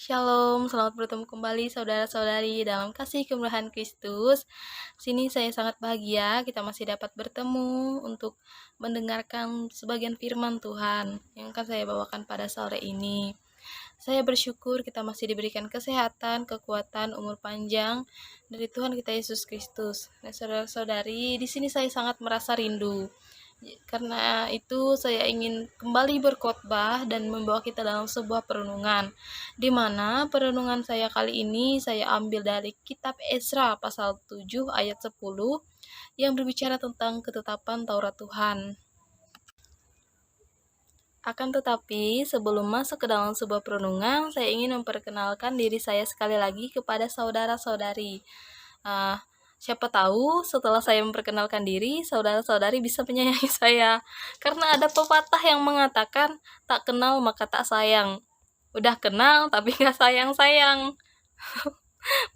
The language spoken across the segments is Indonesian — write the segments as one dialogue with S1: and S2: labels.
S1: Shalom, selamat bertemu kembali saudara-saudari dalam kasih kemurahan Kristus. Sini saya sangat bahagia kita masih dapat bertemu untuk mendengarkan sebagian firman Tuhan yang akan saya bawakan pada sore ini. Saya bersyukur kita masih diberikan kesehatan, kekuatan, umur panjang dari Tuhan kita Yesus Kristus. Nah, saudara-saudari, di sini saya sangat merasa rindu. Karena itu saya ingin kembali berkhotbah dan membawa kita dalam sebuah perenungan, di mana perenungan saya kali ini saya ambil dari kitab Ezra pasal 7 ayat 10 yang berbicara tentang ketetapan Taurat Tuhan. Akan tetapi, sebelum masuk ke dalam sebuah perenungan, saya ingin memperkenalkan diri saya sekali lagi kepada saudara-saudari. Siapa tahu setelah saya memperkenalkan diri, saudara-saudari bisa menyayangi saya. Karena ada pepatah yang mengatakan, tak kenal maka tak sayang. Udah kenal tapi gak sayang-sayang.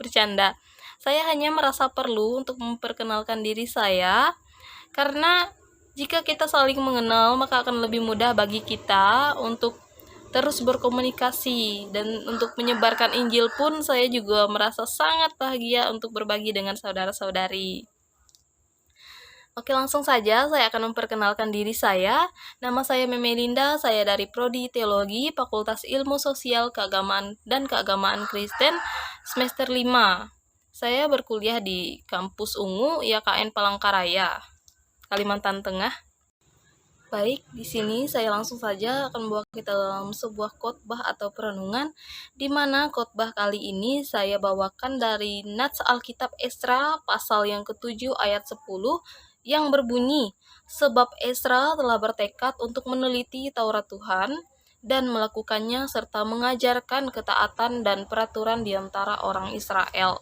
S1: Bercanda. Saya hanya merasa perlu untuk memperkenalkan diri saya, karena jika kita saling mengenal, maka akan lebih mudah bagi kita untuk terus berkomunikasi, dan untuk menyebarkan Injil pun saya juga merasa sangat bahagia untuk berbagi dengan saudara-saudari. Oke, langsung saja saya akan memperkenalkan diri saya. Nama saya Memelinda, saya dari Prodi Teologi, Fakultas Ilmu Sosial, Keagamaan dan Keagamaan Kristen, semester 5. Saya berkuliah di Kampus Ungu, IAKN Palangkaraya, Kalimantan Tengah. Baik, di sini saya langsung saja akan membawa kita dalam sebuah khotbah atau perenungan, di mana khotbah kali ini saya bawakan dari Nats Alkitab Ezra pasal yang ke-7 ayat 10 yang berbunyi, sebab Ezra telah bertekad untuk meneliti Taurat Tuhan dan melakukannya serta mengajarkan ketaatan dan peraturan di antara orang Israel.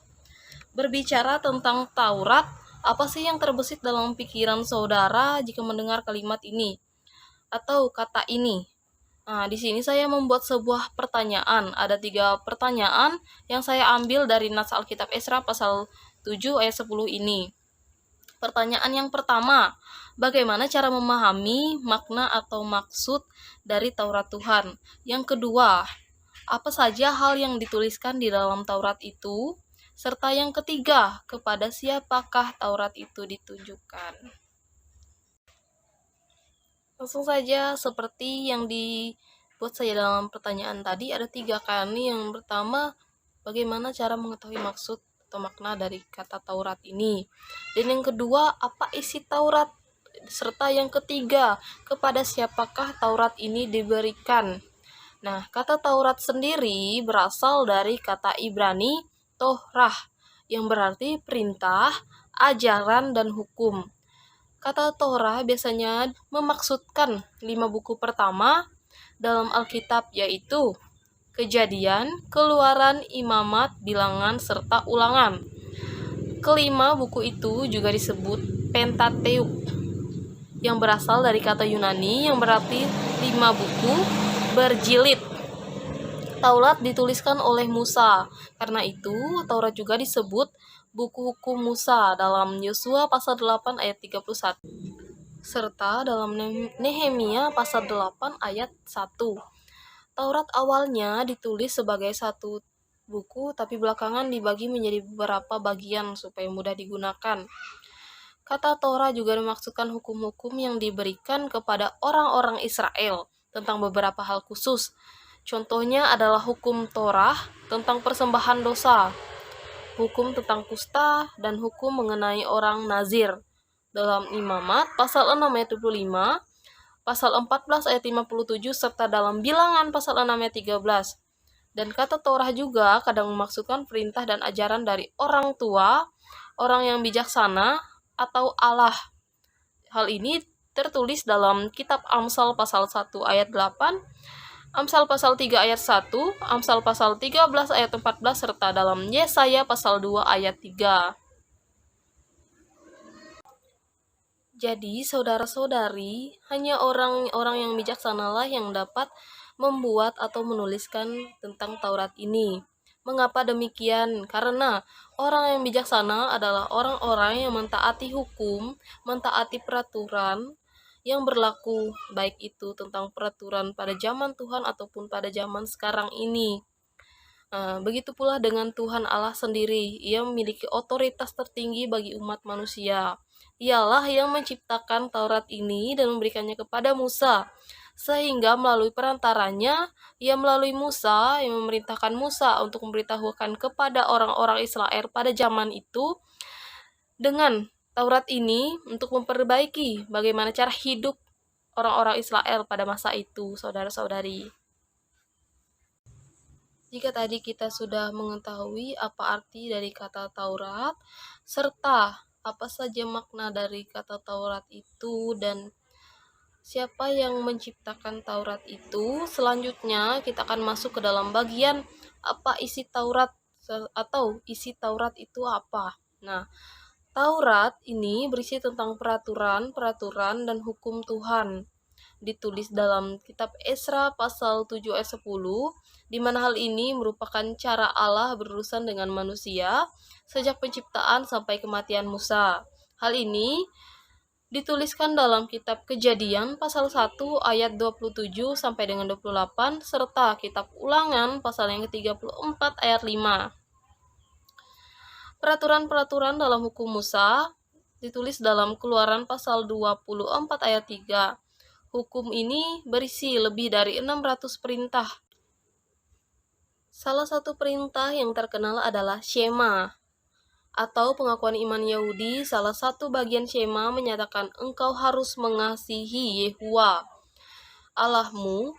S1: Berbicara tentang Taurat, apa sih yang terbesit dalam pikiran saudara jika mendengar kalimat ini atau kata ini? Nah, di sini saya membuat sebuah pertanyaan. Ada 3 pertanyaan yang saya ambil dari Nats Alkitab Ezra pasal 7 ayat 10 ini. Pertanyaan yang pertama, bagaimana cara memahami makna atau maksud dari Taurat Tuhan? Yang kedua, apa saja hal yang dituliskan di dalam Taurat itu? Serta yang ketiga, kepada siapakah Taurat itu ditujukan? Langsung saja, seperti yang dibuat saya dalam pertanyaan tadi, ada 3 kan. Yang pertama, bagaimana cara mengetahui maksud atau makna dari kata Taurat ini. Dan yang kedua, apa isi Taurat? Serta yang ketiga, kepada siapakah Taurat ini diberikan? Nah, kata Taurat sendiri berasal dari kata Ibrani Torah, yang berarti perintah, ajaran, dan hukum. Kata Torah biasanya memaksudkan 5 buku pertama dalam Alkitab, yaitu Kejadian, Keluaran, Imamat, Bilangan, serta Ulangan. Kelima buku itu juga disebut Pentateuk, yang berasal dari kata Yunani yang berarti 5 buku berjilid. Taurat dituliskan oleh Musa, karena itu Taurat juga disebut buku hukum Musa dalam Yosua pasal 8 ayat 31, serta dalam Nehemia pasal 8 ayat 1. Taurat awalnya ditulis sebagai satu buku, tapi belakangan dibagi menjadi beberapa bagian supaya mudah digunakan. Kata Torah juga memaksudkan hukum-hukum yang diberikan kepada orang-orang Israel tentang beberapa hal khusus. Contohnya adalah hukum Torah tentang persembahan dosa, hukum tentang kusta, dan hukum mengenai orang Nazir dalam Imamat pasal 6 ayat 25, pasal 14 ayat 57, serta dalam Bilangan pasal 6 ayat 13. Dan kata Torah juga kadang memaksudkan perintah dan ajaran dari orang tua, orang yang bijaksana, atau Allah. Hal ini tertulis dalam kitab Amsal pasal 1 ayat 8, Amsal pasal 3 ayat 1, Amsal pasal 13 ayat 14, serta dalam Yesaya pasal 2 ayat 3. Jadi, saudara-saudari, hanya orang-orang yang bijaksanalah yang dapat membuat atau menuliskan tentang Taurat ini. Mengapa demikian? Karena orang yang bijaksana adalah orang-orang yang mentaati hukum, mentaati peraturan yang berlaku, baik itu tentang peraturan pada zaman Tuhan ataupun pada zaman sekarang ini. Begitu pula dengan Tuhan Allah sendiri, Ia memiliki otoritas tertinggi bagi umat manusia. Ialah yang menciptakan Taurat ini dan memberikannya kepada Musa, sehingga melalui perantaranya, Ia melalui Musa, yang memerintahkan Musa untuk memberitahukan kepada orang-orang Israel pada zaman itu, dengan Taurat ini untuk memperbaiki bagaimana cara hidup orang-orang Israel pada masa itu, saudara-saudari. Jika tadi kita sudah mengetahui apa arti dari kata Taurat, serta apa saja makna dari kata Taurat itu dan siapa yang menciptakan Taurat itu, selanjutnya kita akan masuk ke dalam bagian apa isi Taurat atau isi Taurat itu apa. Nah, Taurat ini berisi tentang peraturan dan hukum Tuhan. Ditulis dalam kitab Esra pasal 7 ayat 10, di mana hal ini merupakan cara Allah berurusan dengan manusia sejak penciptaan sampai kematian Musa. Hal ini dituliskan dalam kitab Kejadian pasal 1 ayat 27 sampai dengan 28 serta kitab Ulangan pasal yang ke-34 ayat 5. Peraturan-peraturan dalam hukum Musa ditulis dalam Keluaran pasal 24 ayat 3. Hukum ini berisi lebih dari 600 perintah. Salah satu perintah yang terkenal adalah Shema, atau pengakuan iman Yahudi. Salah satu bagian Shema menyatakan engkau harus mengasihi Yehuwa Allahmu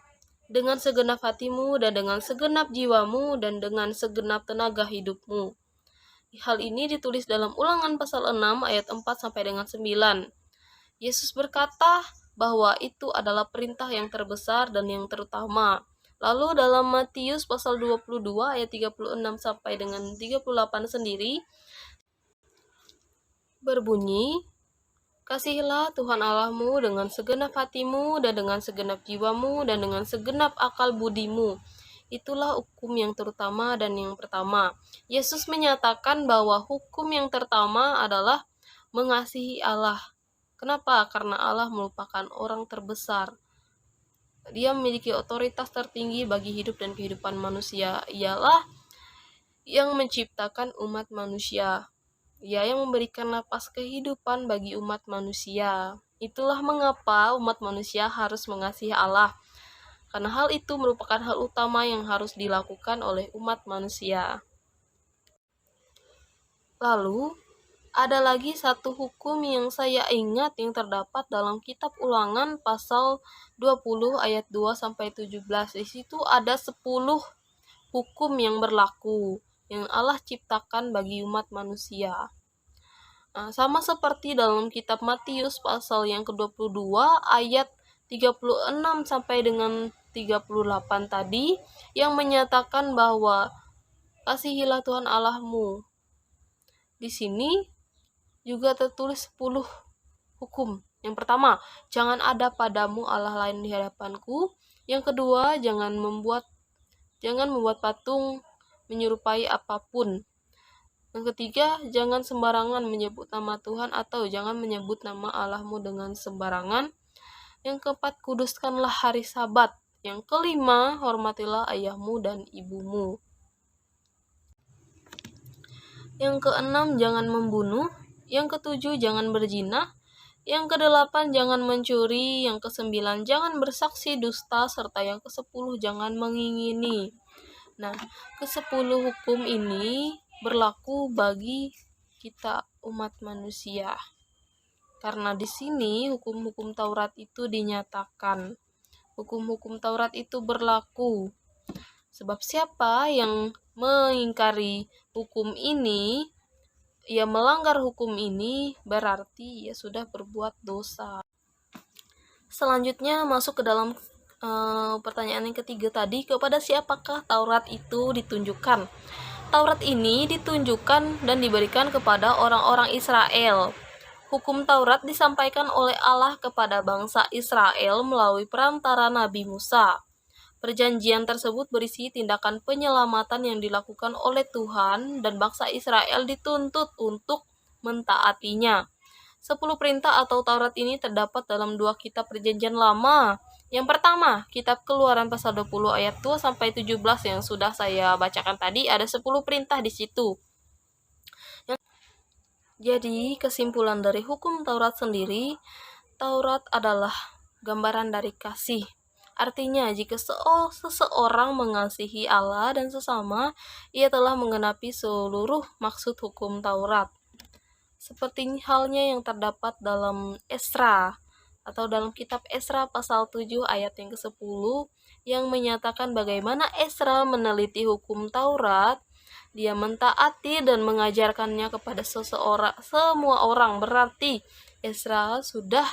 S1: dengan segenap hatimu dan dengan segenap jiwamu dan dengan segenap tenaga hidupmu. Hal ini ditulis dalam Ulangan pasal 6 ayat 4 sampai dengan 9. Yesus berkata bahwa itu adalah perintah yang terbesar dan yang terutama. Lalu dalam Matius pasal 22 ayat 36 sampai dengan 38 sendiri berbunyi, kasihilah Tuhan Allahmu dengan segenap hatimu dan dengan segenap jiwamu dan dengan segenap akal budimu. Itulah hukum yang terutama dan yang pertama. Yesus menyatakan bahwa hukum yang pertama adalah mengasihi Allah. Kenapa? Karena Allah merupakan orang terbesar. Dia memiliki otoritas tertinggi bagi hidup dan kehidupan manusia. Ialah yang menciptakan umat manusia. Ia yang memberikan napas kehidupan bagi umat manusia. Itulah mengapa umat manusia harus mengasihi Allah. Karena hal itu merupakan hal utama yang harus dilakukan oleh umat manusia. Lalu, ada lagi satu hukum yang saya ingat yang terdapat dalam kitab Ulangan pasal 20 ayat 2 sampai 17. Di situ ada 10 hukum yang berlaku yang Allah ciptakan bagi umat manusia. Sama seperti dalam kitab Matius pasal yang ke-22 ayat 36 sampai dengan 38 tadi yang menyatakan bahwa kasihilah Tuhan Allahmu. Di sini juga tertulis 10 hukum. Yang pertama, jangan ada padamu Allah lain di hadapanku. Yang kedua, jangan membuat patung menyerupai apapun. Yang ketiga, jangan sembarangan menyebut nama Tuhan atau jangan menyebut nama Allahmu dengan sembarangan. Yang keempat, kuduskanlah hari Sabat. Yang kelima, hormatilah ayahmu dan ibumu. Yang keenam, jangan membunuh. Yang ketujuh, jangan berzina. Yang kedelapan, jangan mencuri. Yang kesembilan, jangan bersaksi dusta. Serta yang kesepuluh, jangan mengingini. Nah, kesepuluh hukum ini berlaku bagi kita umat manusia. Karena di sini hukum-hukum Taurat itu dinyatakan. Hukum-hukum Taurat itu berlaku. Sebab siapa yang mengingkari hukum ini, ia melanggar hukum ini, berarti ia sudah berbuat dosa. Selanjutnya masuk ke dalam pertanyaan yang ketiga tadi, kepada siapakah Taurat itu ditunjukkan? Taurat ini ditunjukkan dan diberikan kepada orang-orang Israel. Hukum Taurat disampaikan oleh Allah kepada bangsa Israel melalui perantara Nabi Musa. Perjanjian tersebut berisi tindakan penyelamatan yang dilakukan oleh Tuhan dan bangsa Israel dituntut untuk mentaatinya. 10 perintah atau Taurat ini terdapat dalam 2 kitab Perjanjian Lama, Yang pertama, kitab Keluaran pasal 20 ayat 2 sampai 17 yang sudah saya bacakan tadi, ada 10 perintah di situ. Jadi, kesimpulan dari hukum Taurat sendiri, Taurat adalah gambaran dari kasih. Artinya, jika seseorang mengasihi Allah dan sesama, ia telah menggenapi seluruh maksud hukum Taurat. Seperti halnya yang terdapat dalam Esra atau dalam kitab Esra pasal 7 ayat yang ke-10 yang menyatakan bagaimana Esra meneliti hukum Taurat. Dia mentaati dan mengajarkannya kepada semua orang. Berarti Esra sudah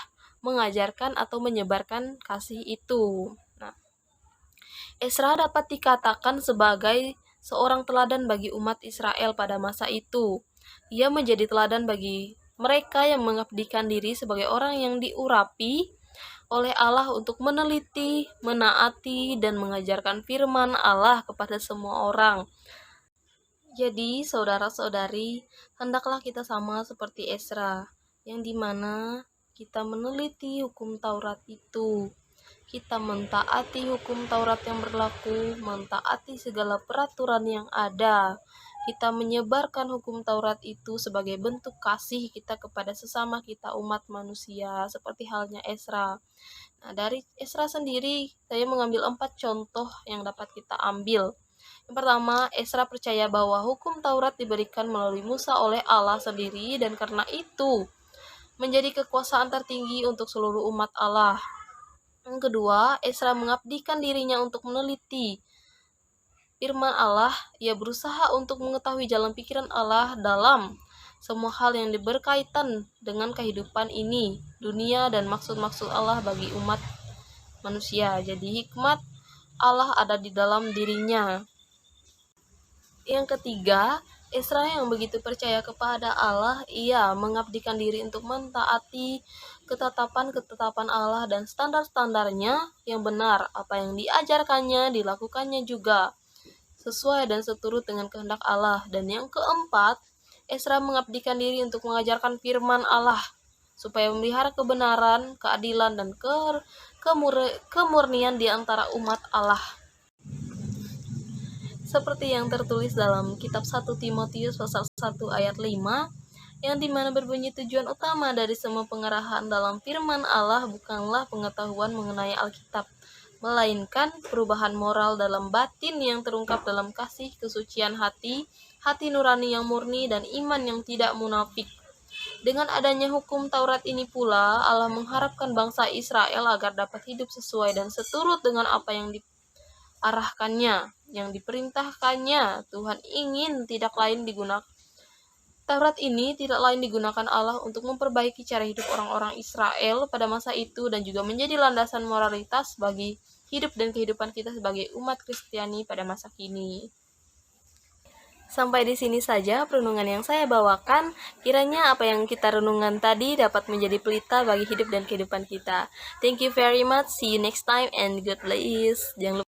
S1: mengajarkan atau menyebarkan kasih itu. Nah, Esra dapat dikatakan sebagai seorang teladan bagi umat Israel pada masa itu. Ia menjadi teladan bagi mereka yang mengabdikan diri sebagai orang yang diurapi oleh Allah untuk meneliti, menaati, dan mengajarkan firman Allah kepada semua orang. Jadi, saudara-saudari, hendaklah kita sama seperti Esra, yang dimana kita meneliti hukum Taurat itu. Kita mentaati hukum Taurat yang berlaku, mentaati segala peraturan yang ada. Kita menyebarkan hukum Taurat itu sebagai bentuk kasih kita kepada sesama kita umat manusia, seperti halnya Esra. Nah, dari Esra sendiri, saya mengambil 4 contoh yang dapat kita ambil. Yang pertama, Esra percaya bahwa hukum Taurat diberikan melalui Musa oleh Allah sendiri dan karena itu menjadi kekuasaan tertinggi untuk seluruh umat Allah. Yang kedua, Esra mengabdikan dirinya untuk meneliti firman Allah. Ia berusaha untuk mengetahui jalan pikiran Allah dalam semua hal yang berkaitan dengan kehidupan ini, dunia, dan maksud-maksud Allah bagi umat manusia. Jadi hikmat Allah ada di dalam dirinya. Yang ketiga, Esra yang begitu percaya kepada Allah, ia mengabdikan diri untuk mentaati ketetapan-ketetapan Allah dan standar-standarnya yang benar. Apa yang diajarkannya, dilakukannya juga sesuai dan seturut dengan kehendak Allah. Dan yang keempat, Esra mengabdikan diri untuk mengajarkan firman Allah supaya memelihara kebenaran, keadilan, dan kemurnian di antara umat Allah. Seperti yang tertulis dalam kitab 1 Timotius pasal 1 ayat 5, yang dimana berbunyi tujuan utama dari semua pengarahan dalam firman Allah bukanlah pengetahuan mengenai Alkitab, melainkan perubahan moral dalam batin yang terungkap dalam kasih kesucian hati nurani yang murni, dan iman yang tidak munafik. Dengan adanya hukum Taurat ini pula, Allah mengharapkan bangsa Israel agar dapat hidup sesuai dan seturut dengan apa yang diarahkannya, yang diperintahkannya. Tuhan ingin Taurat ini tidak lain digunakan Allah untuk memperbaiki cara hidup orang-orang Israel pada masa itu dan juga menjadi landasan moralitas bagi hidup dan kehidupan kita sebagai umat Kristiani pada masa kini. Sampai di sini saja perenungan yang saya bawakan. Kiranya apa yang kita renungan tadi dapat menjadi pelita bagi hidup dan kehidupan kita. Thank you very much. See you next time and God bless. Jangan lupa